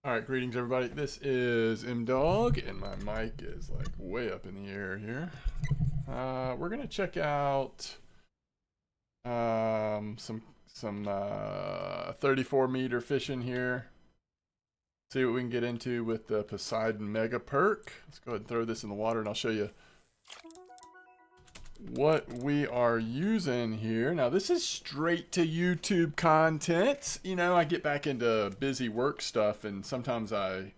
All right, greetings everybody. This is MDawg, and my mic is like way up in the air here. We're gonna check out some 34 meter fishing here. See what we can get into with the Poseidon Mega Perk. Let's go ahead and throw this in the water, and I'll show you what we are using here. Now, this is straight to YouTube content. You know, I get back into busy work stuff, and sometimes I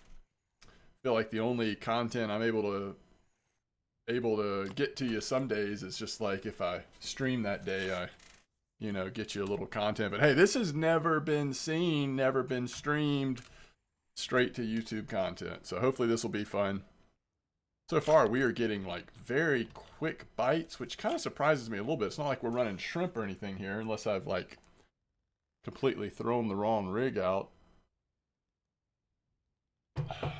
feel like the only content I'm able to get to you some days is just like if I stream that day, I get you a little content. But hey, this has never been seen, never been streamed, straight to YouTube content. So hopefully this will be fun. So far, we are getting like very quick bites, which kind of surprises me a little bit. It's not like we're running shrimp or anything here, unless I've like completely thrown the wrong rig out. All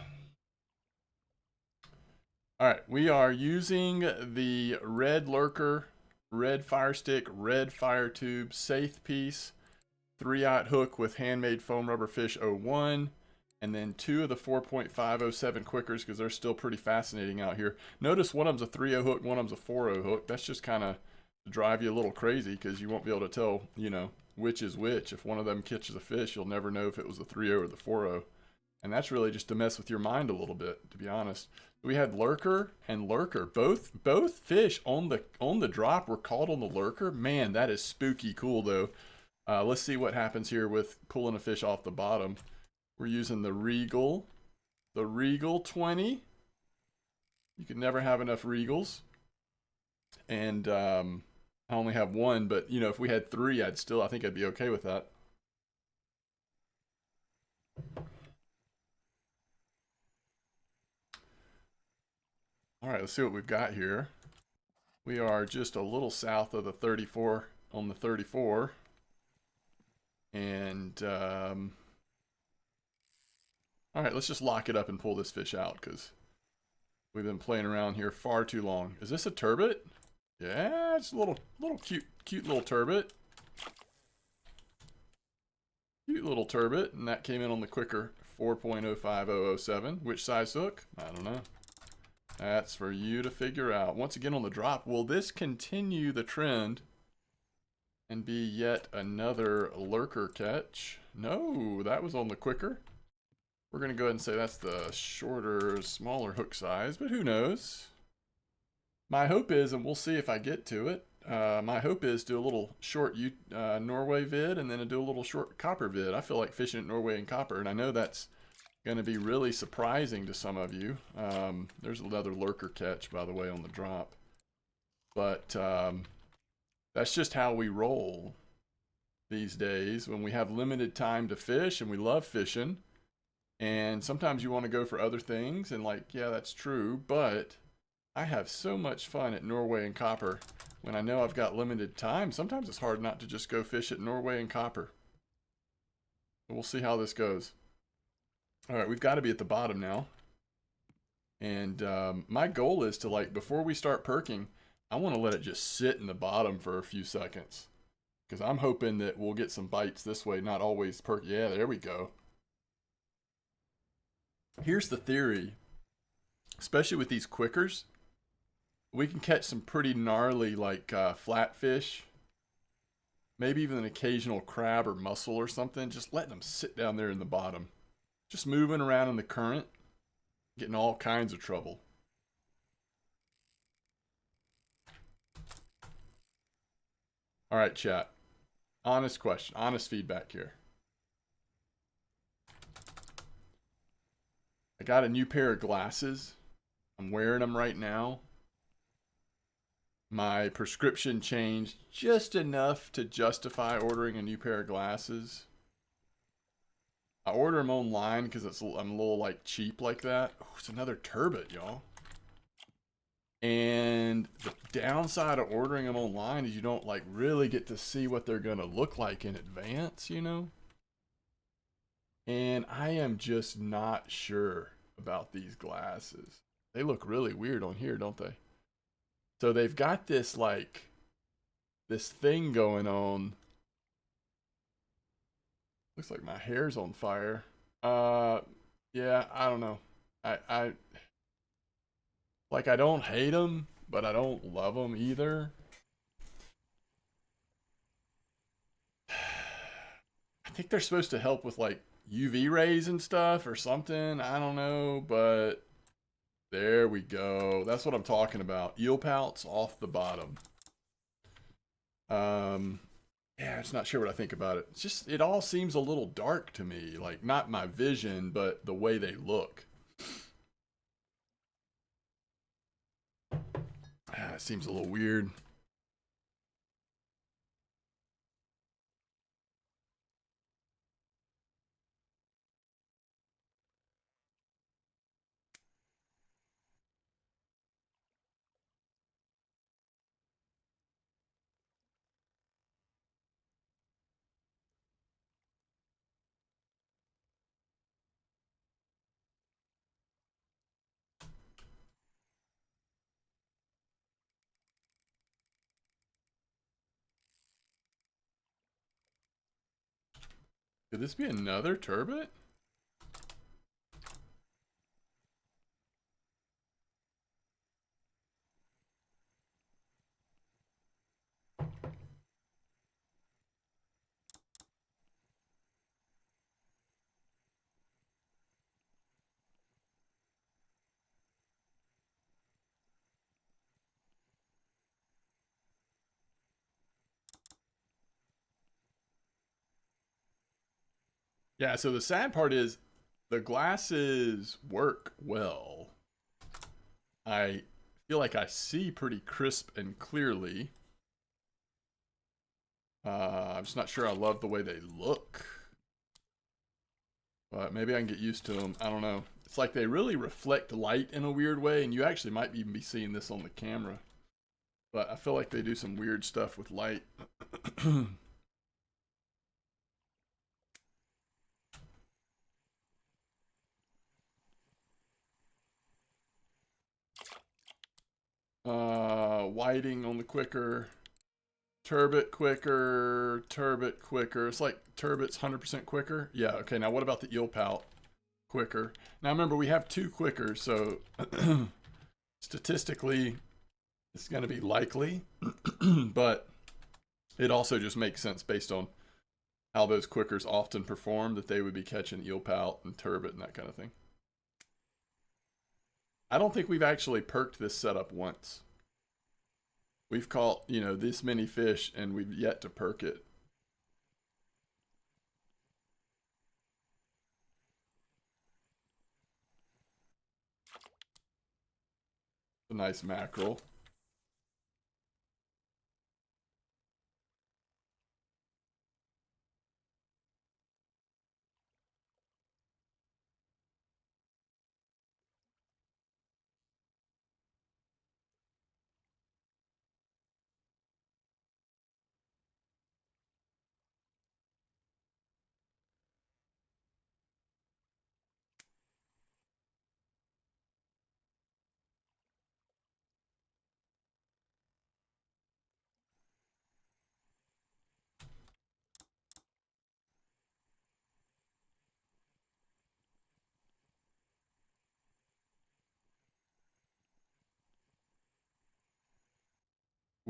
right, we are using the red lurker, red fire stick, red fire tube, safe piece, 3/0 hook with handmade foam rubber fish 01, and then 2 of the 4.507 quickers because they're still pretty fascinating out here. Notice one of them's a 3/0 hook, one of them's a 4/0 hook. That's just kind of to drive you a little crazy because you won't be able to tell, which is which. If one of them catches a fish, you'll never know if it was the 3/0 or the 4/0. And that's really just to mess with your mind a little bit, to be honest. We had lurker and lurker. Both fish on the drop were caught on the lurker. Man, that is spooky cool though. Let's see what happens here with pulling a fish off the bottom. We're using the Regal 20. You can never have enough Regals. And I only have one, but if we had 3, I think I'd be okay with that. All right, let's see what we've got here. We are just a little south of the 34 on the 34. And, all right, let's just lock it up and pull this fish out because we've been playing around here far too long. Is this a turbot? Yeah, it's a little cute little turbot. Cute little turbot, and that came in on the quicker 4.05007. Which size hook? I don't know. That's for you to figure out. Once again on the drop, will this continue the trend and be yet another lurker catch? No, that was on the quicker. We're going to go ahead and say that's the shorter, smaller hook size, but who knows? My hope is, and we'll see if I get to it, my hope is do a little short Norway vid and then do a little short copper vid. I feel like fishing at Norway and copper, and I know that's going to be really surprising to some of you. There's another lurker catch, by the way, on the drop. But that's just how we roll these days when we have limited time to fish, and we love fishing. And sometimes you want to go for other things, and like, yeah, that's true, but I have so much fun at Norway and copper when I know I've got limited time. Sometimes it's hard not to just go fish at Norway and copper. But we'll see how this goes. All right, we've got to be at the bottom now. And my goal is to, like, before we start perking, I want to let it just sit in the bottom for a few seconds. Because I'm hoping that we'll get some bites this way, not always perk. Yeah, there we go. Here's the theory. Especially with these quickers, we can catch some pretty gnarly, like, flatfish. Maybe even an occasional crab or mussel or something. Just letting them sit down there in the bottom. Just moving around in the current, getting all kinds of trouble. All right, chat. Honest question, honest feedback here. I got a new pair of glasses. I'm wearing them right now. My prescription changed just enough to justify ordering a new pair of glasses. I order them online because I'm a little like cheap like that. Oh, it's another turbot, y'all. And the downside of ordering them online is you don't like really get to see what they're gonna look like in advance, And I am just not sure about these glasses. They look really weird on here, don't they? So they've got this like this thing going on. Looks like my hair's on fire. Yeah, I don't know. I like I don't hate them, but I don't love them either. I think they're supposed to help with like UV rays and stuff or something. I don't know, but there we go. That's what I'm talking about. Eel pouts off the bottom. Um, yeah, I'm just not sure what I think about it. It's just it all seems a little dark to me. Like not my vision, but the way they look. It seems a little weird. Could this be another turbot? Yeah, so the sad part is the glasses work well. I feel like I see pretty crisp and clearly. I'm just not sure I love the way they look. But maybe I can get used to them. I don't know. It's like they really reflect light in a weird way, and you actually might even be seeing this on the camera. But I feel like they do some weird stuff with light. Whiting on the quicker. Turbot quicker. Turbot quicker. It's like turbot's 100% quicker. Yeah, okay. Now what about the eel pout? Quicker. Now remember, we have two quickers, so statistically, it's going to be likely, but it also just makes sense based on how those quickers often perform that they would be catching eel pout and turbot and that kind of thing. I don't think we've actually perked this setup once. We've caught, this many fish and we've yet to perk it. A nice mackerel.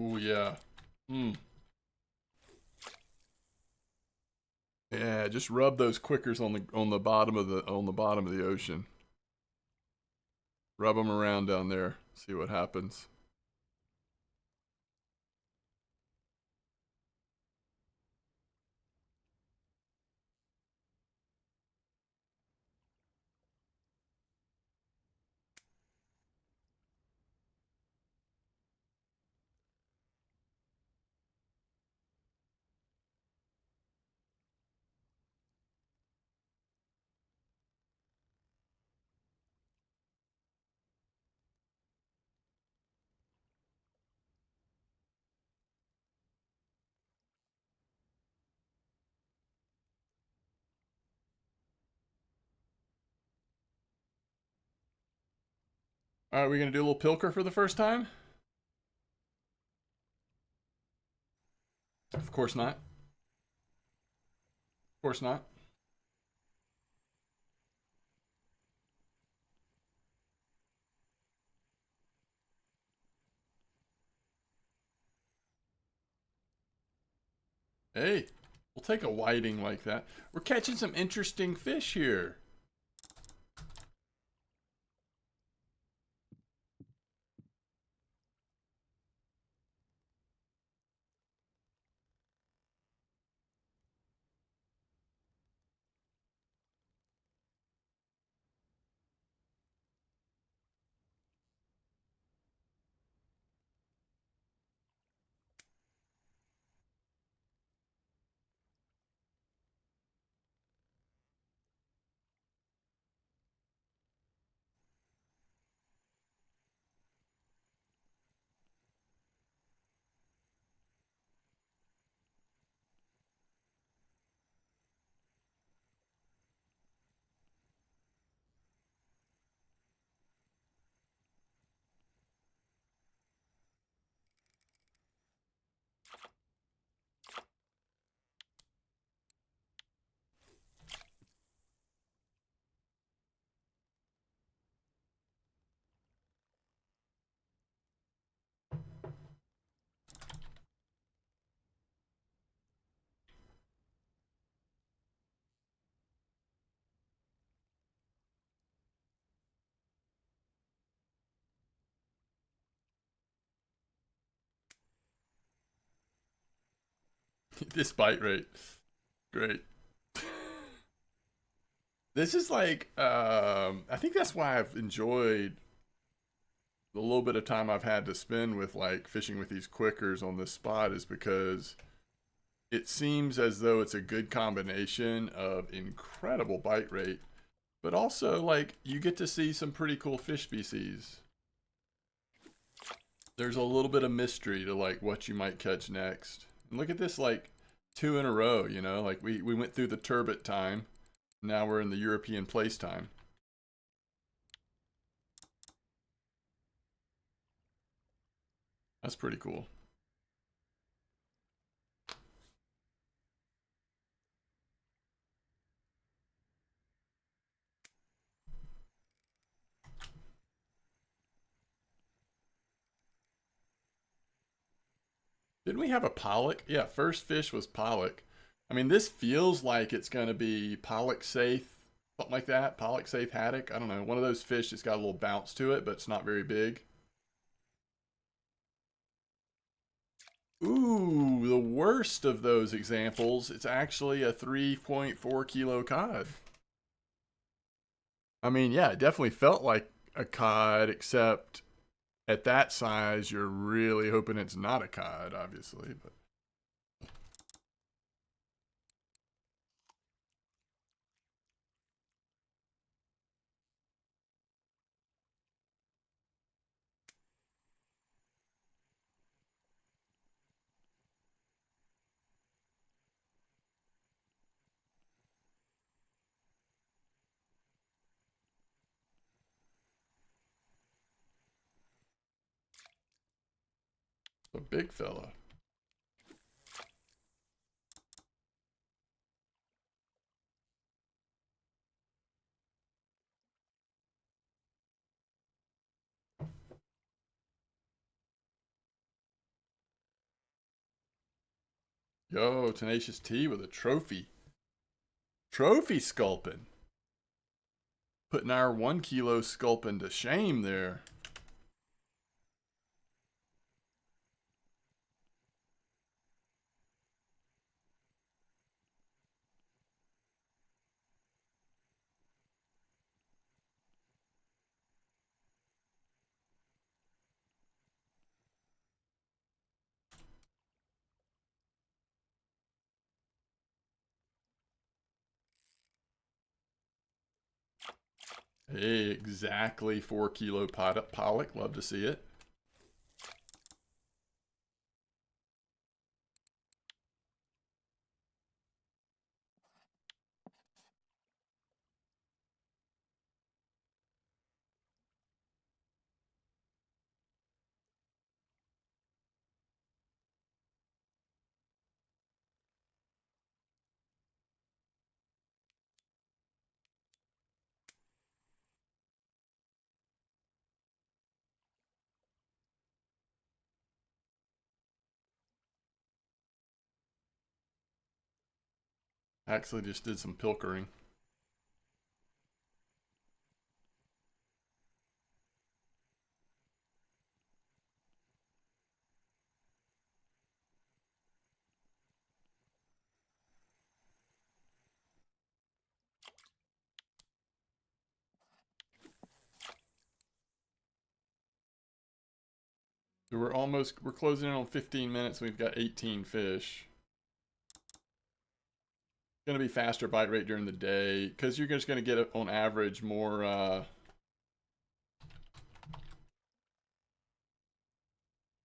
Ooh, yeah. Mm. Yeah, just rub those quickers on the bottom of the ocean. Rub them around down there. See what happens. All right, we're gonna do a little pilker for the first time. Of course not. Of course not. Hey, we'll take a whiting like that. We're catching some interesting fish here. This bite rate. Great. This is like, I think that's why I've enjoyed the little bit of time I've had to spend with like fishing with these quickers on this spot, is because it seems as though it's a good combination of incredible bite rate, but also like you get to see some pretty cool fish species. There's a little bit of mystery to like what you might catch next. And look at this, like two in a row, you know, like we went through the turbot time. Now we're in the European place time. That's pretty cool. Didn't we have a pollock? Yeah, first fish was pollock. I mean, this feels like it's going to be pollock safe, something like that. Pollock safe haddock. I don't know. One of those fish that's got a little bounce to it, but it's not very big. Ooh, the worst of those examples. It's actually a 3.4 kilo cod. I mean, yeah, it definitely felt like a cod, except at that size, you're really hoping it's not a cod, obviously. But a big fella. Yo, Tenacious T with a trophy. Trophy sculpin. Putting our 1 kilo sculpin to shame there. Hey, exactly 4 kilo pollock. Love to see it. Actually just did some pilkering. So we're closing in on 15 minutes and we've got 18 fish. It's going to be faster bite rate during the day because you're just going to get on average more,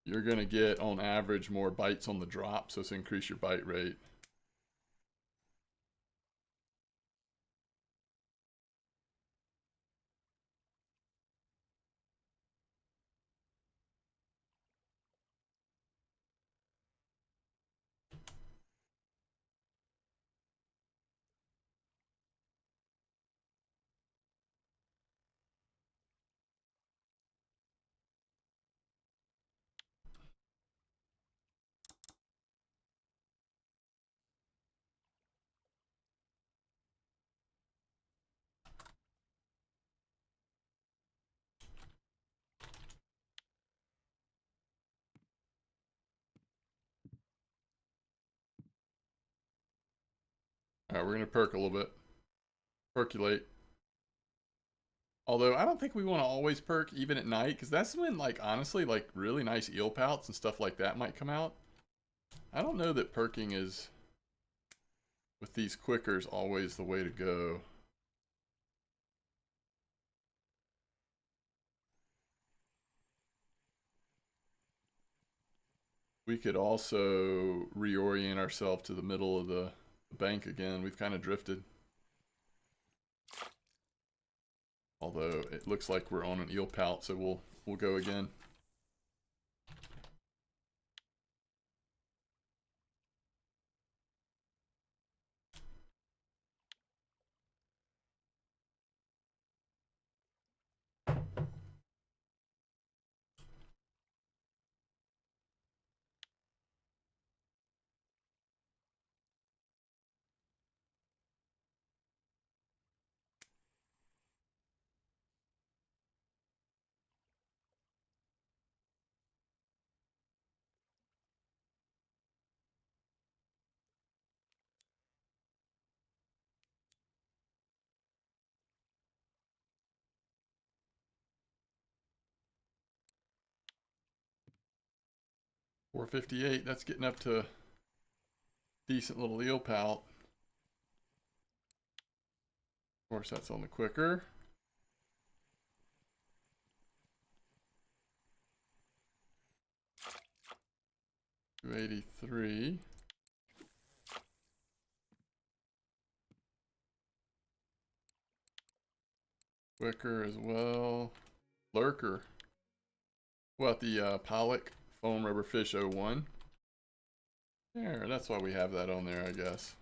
you're going to get on average more bites on the drop, so it's increase your bite rate. All right, we're going to perk a little bit. Percolate. Although I don't think we want to always perk even at night because that's when, like, honestly, like really nice eel pouts and stuff like that might come out. I don't know that perking is, with these quickers, always the way to go. We could also reorient ourselves to the middle of the bank again. We've kind of drifted. Although it looks like we're on an eel pout, so we'll go again. $4.58. That's getting up to decent little eel pout. Of course, that's on the quicker. $2.83. Quicker as well. Lurker. What, the pollock foam rubber fish 01? There, that's why we have that on there, I guess.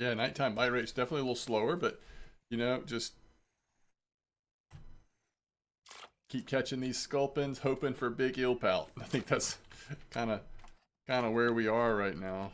Yeah, nighttime bite rate's definitely a little slower, but you know, just keep catching these sculpins, hoping for big eelpout. I think that's kind of where we are right now.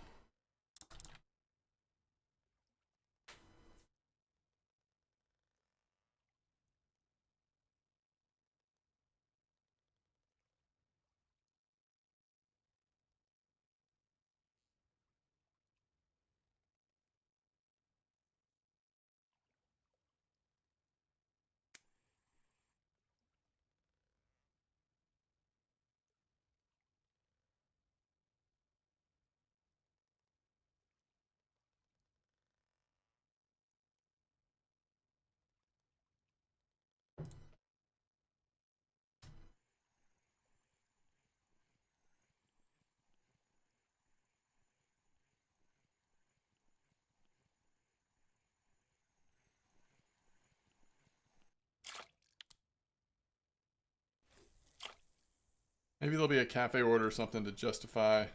Maybe there'll be a cafe order or something to justify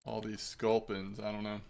all these sculpins. I don't know.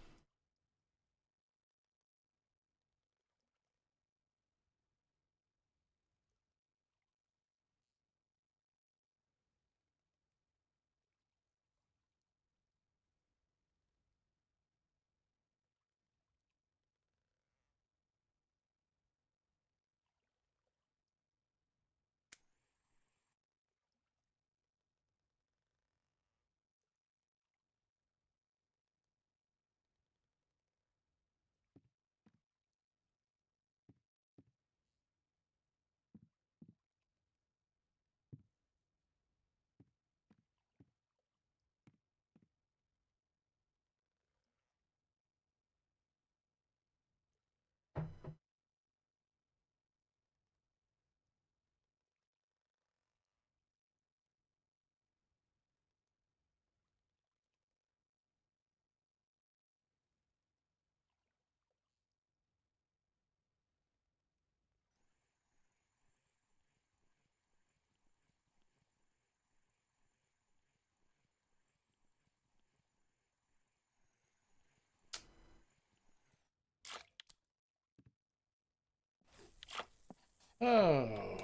Oh.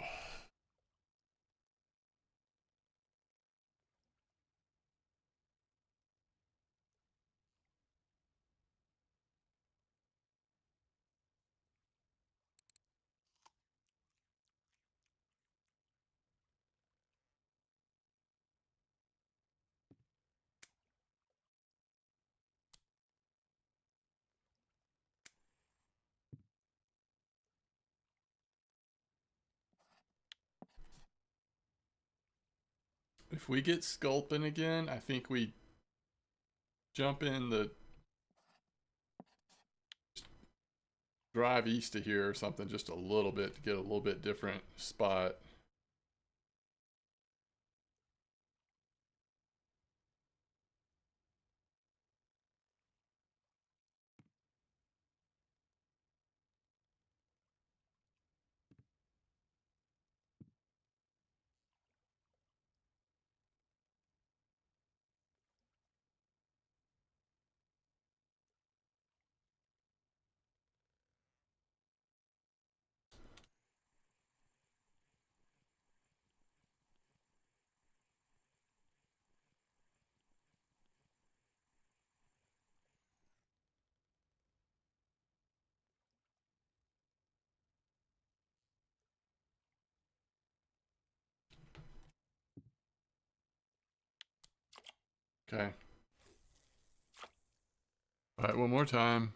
If we get sculpin again, I think we jump in the drive east of here or something just a little bit to get a little bit different spot. Okay. All right, one more time.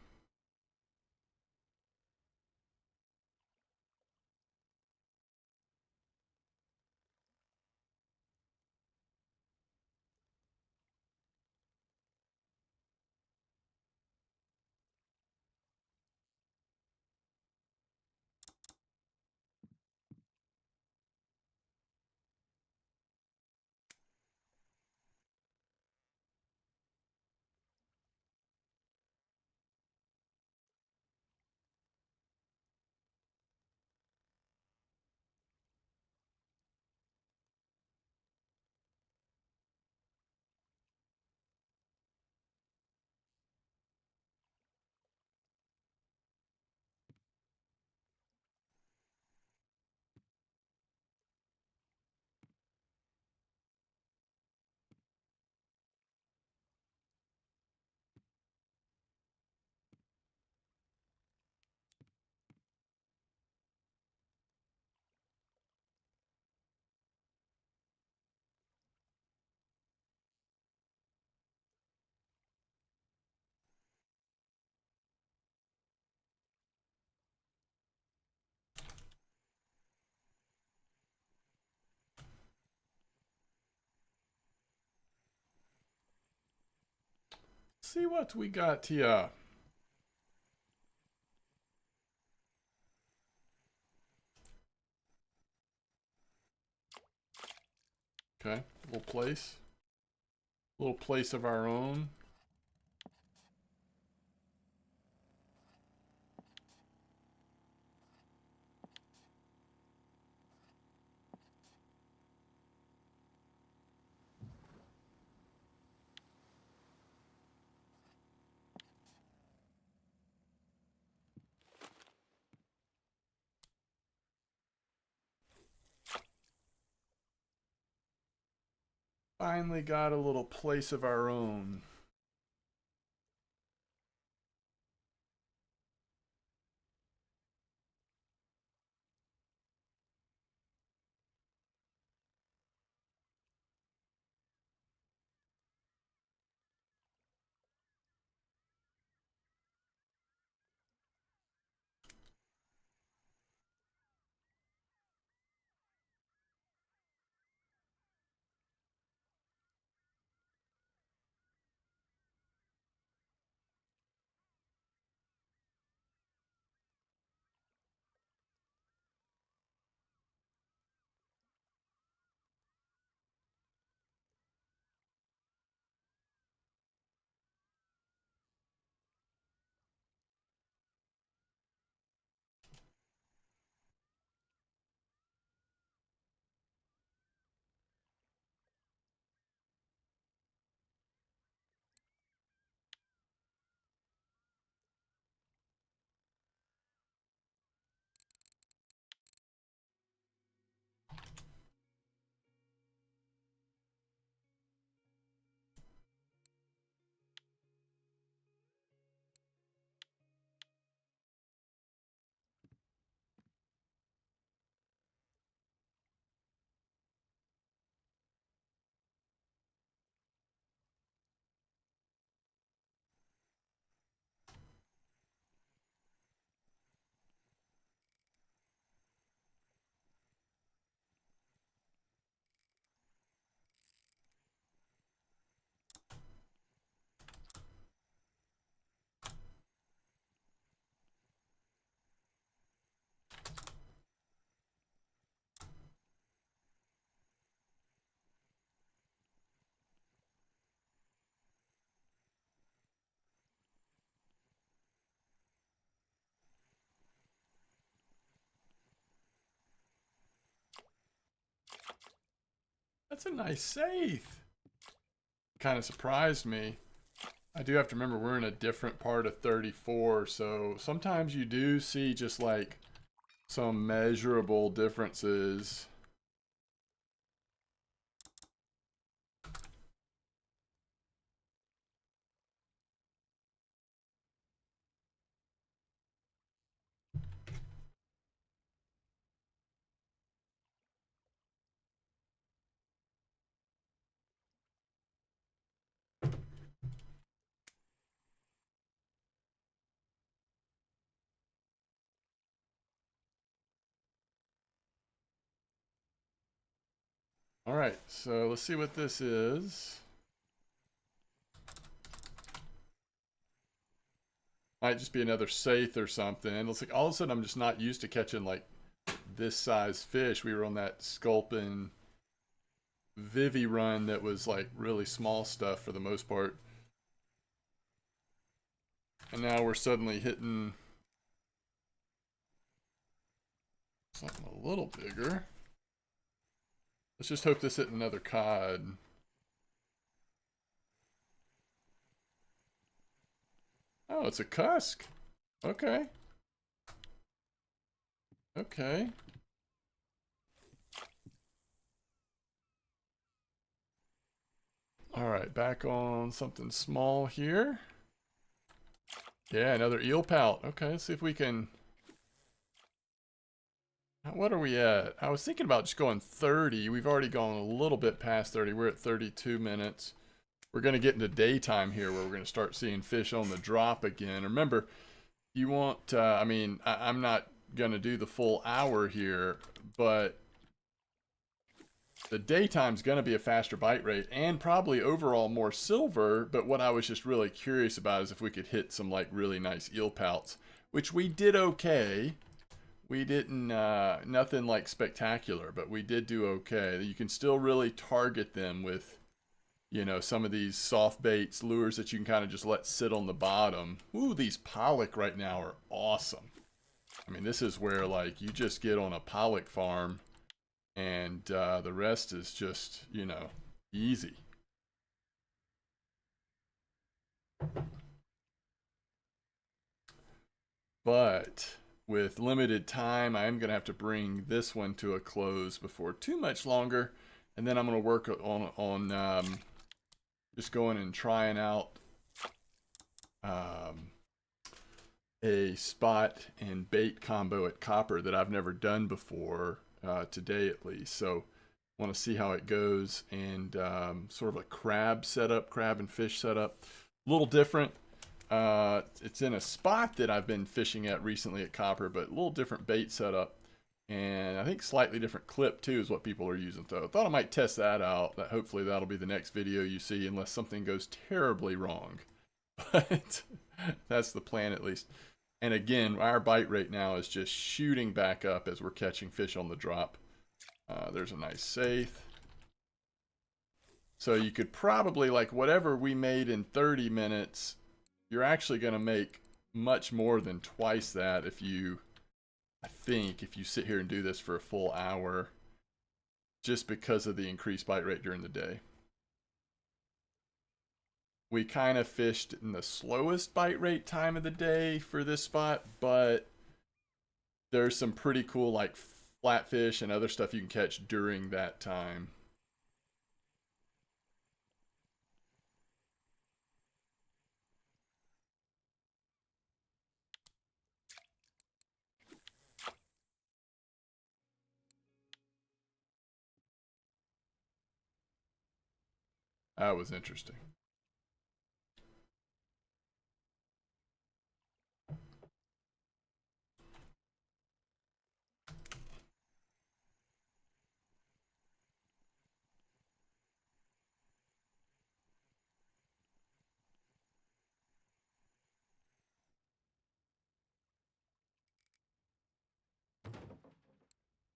see what we got here. Okay, little place. Little place of our own. Finally got a little place of our own. That's a nice safe. Kind of surprised me. I do have to remember we're in a different part of 34, so sometimes you do see just like some measurable differences. All right, so let's see what this is. Might just be another saith or something. It looks like all of a sudden I'm just not used to catching like this size fish. We were on that sculpin Vivi run that was like really small stuff for the most part. And now we're suddenly hitting something a little bigger. Let's just hope this isn't another cod. Oh, it's a cusk. Okay. Okay. All right, back on something small here. Yeah, another eelpout. Okay, let's see if we can... What are we at? I was thinking about just going 30. We've already gone a little bit past 30. We're at 32 minutes. We're going to get into daytime here where we're going to start seeing fish on the drop again. Remember, you want... I mean, I'm not going to do the full hour here, but the daytime's going to be a faster bite rate and probably overall more silver, but what I was just really curious about is if we could hit some like really nice eel pouts, which we did okay. We didn't, nothing like spectacular, but we did do okay. You can still really target them with, you know, some of these soft baits, lures that you can kind of just let sit on the bottom. Ooh, these pollock right now are awesome. I mean, this is where like you just get on a pollock farm and the rest is just, you know, easy. But with limited time, I am going to have to bring this one to a close before too much longer. And then I'm going to work on just going and trying out a spot and bait combo at copper that I've never done before, today at least. So I want to see how it goes, and sort of a crab setup, crab and fish setup. A little different. It's in a spot that I've been fishing at recently at copper, but a little different bait setup. And I think slightly different clip too is what people are using. So I thought I might test that out. That hopefully that'll be the next video you see, unless something goes terribly wrong. But that's the plan at least. And again, our bite rate now is just shooting back up as we're catching fish on the drop. There's a nice saith. So you could probably, like, whatever we made in 30 minutes, you're actually going to make much more than twice that if you, I think, if you sit here and do this for a full hour, just because of the increased bite rate during the day. We kind of fished in the slowest bite rate time of the day for this spot, but there's some pretty cool like flatfish and other stuff you can catch during that time. That was interesting.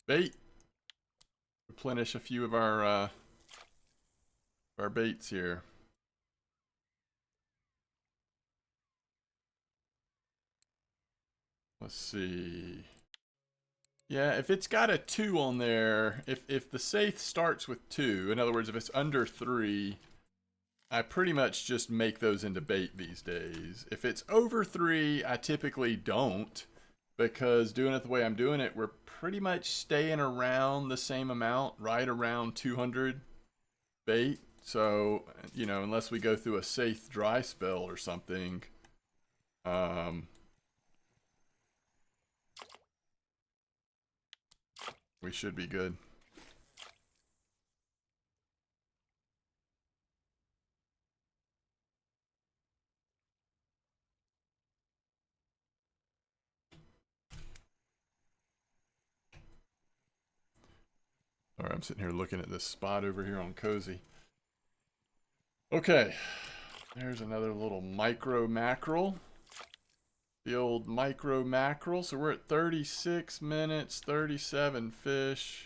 Bait. Replenish a few of our baits here. Let's see. Yeah, if it's got a 2 on there, if the safe starts with 2, in other words, if it's under 3, I pretty much just make those into bait these days. If it's over 3, I typically don't, because doing it the way I'm doing it, we're pretty much staying around the same amount, right around 200 bait. So, you know, unless we go through a safe dry spell or something, we should be good. All right, I'm sitting here looking at this spot over here on Cozy. Okay, there's another little micro mackerel. The old micro mackerel. So we're at 36 minutes, 37 fish.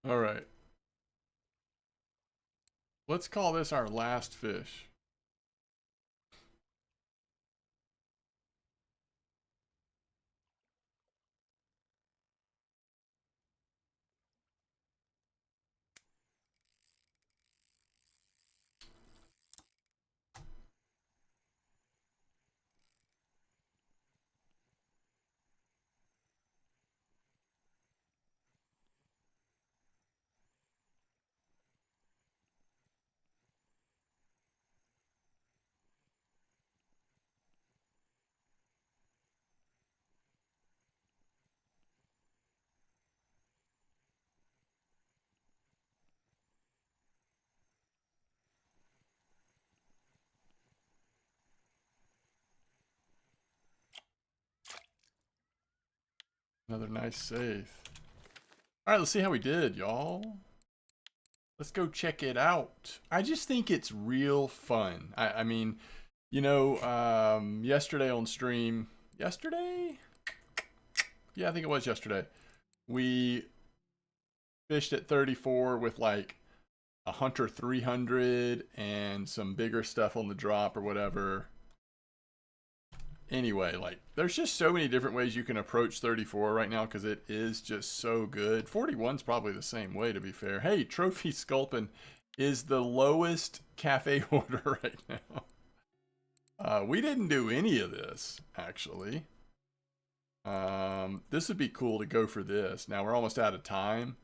All right. Let's call this our last fish. Another nice save. All right, let's see how we did, y'all. Let's go check it out. I just think it's real fun. I mean, you know, yesterday on stream, yesterday? Yeah, I think it was yesterday. We fished at 34 with like a Hunter 300 and some bigger stuff on the drop or whatever. Anyway, like, there's just so many different ways you can approach 34 right now because it is just so good. 41's probably the same way, to be fair. Hey, Trophy Sculpin is the lowest cafe order right now. We didn't do any of this, actually. This would be cool to go for this. Now, we're almost out of time.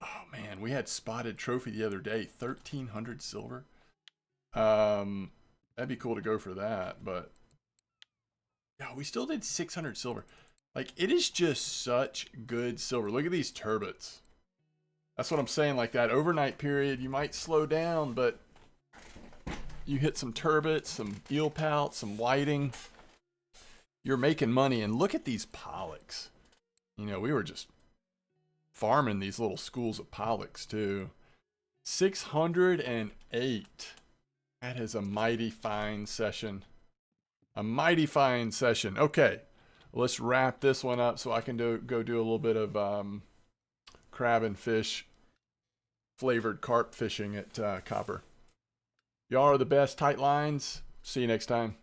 Oh, man, we had Spotted Trophy the other day. 1,300 silver. That'd be cool to go for that, but... yeah, we still did 600 silver. Like, it is just such good silver. Look at these turbots. That's what I'm saying. Like, that overnight period, you might slow down, but you hit some turbots, some eelpout, some whiting. You're making money. And look at these pollocks. You know, we were just farming these little schools of pollocks, too. 608. That is a mighty fine session. A mighty fine session. Okay, let's wrap this one up so I can go do a little bit of crab and fish flavored carp fishing at Copper. Y'all are the best. Tight lines. See you next time.